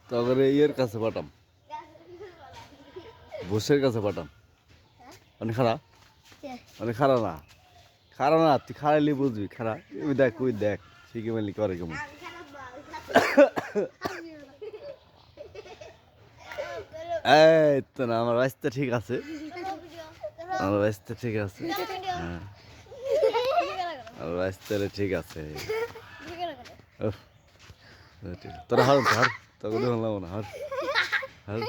তখন ইয়ের কাছে পাঠাম, বসের কাছে পাঠাম। অনেক খারাপ, অনেক খারাপ না, খারাপ না, তুই খারাইলে বুঝবি। খারাপ ওই দেখ, ওই দেখ শিখে মেলি করে কেমন। এই তো না, আমার রাস্তা ঠিক আছে, আমার রাস্তা ঠিক আছে, হ্যাঁ আমার রাস্তা ঠিক আছে। তোরা হার হার, তোকে হলাম না, হার হার।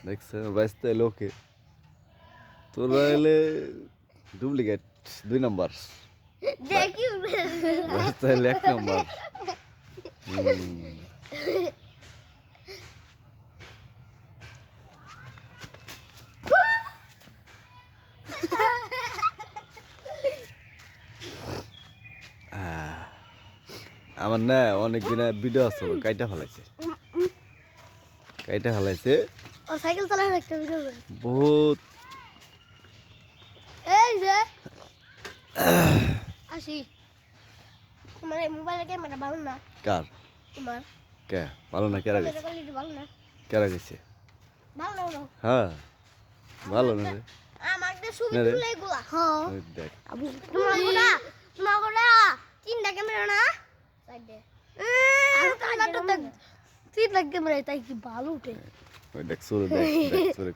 দেখছেন রাস্তায় লোকে, তোরা এলে ডুপ্লিকেট 2 নম্বর, রাস্তায় এলে 1 নম্বর। আমার না অনেক দিন ভিডিও আছে, কাইটা ফেলাইছে, কাইটা ফেলাইছে। ও সাইকেল চালানোর একটা ভিডিও বহুত। এই যে আসি, তোমার মোবাইলের ক্যামেরা ভালো না? কার? তোমার। কে ভালো না? কেরা গেছে? ভালো না, কেরা গেছে? ভালো না। হ্যাঁ ভালো না রে। আমাকে ছবি তুলে এগুলা। হ্যাঁ ওই দেখ, তোমার গোটা 3টা ক্যামেরা না সাইডে। তিনটা ক্যামেরা, তাই কি ভালো উঠে। ওই দেখ সুরে, দেখ দেখ সুরে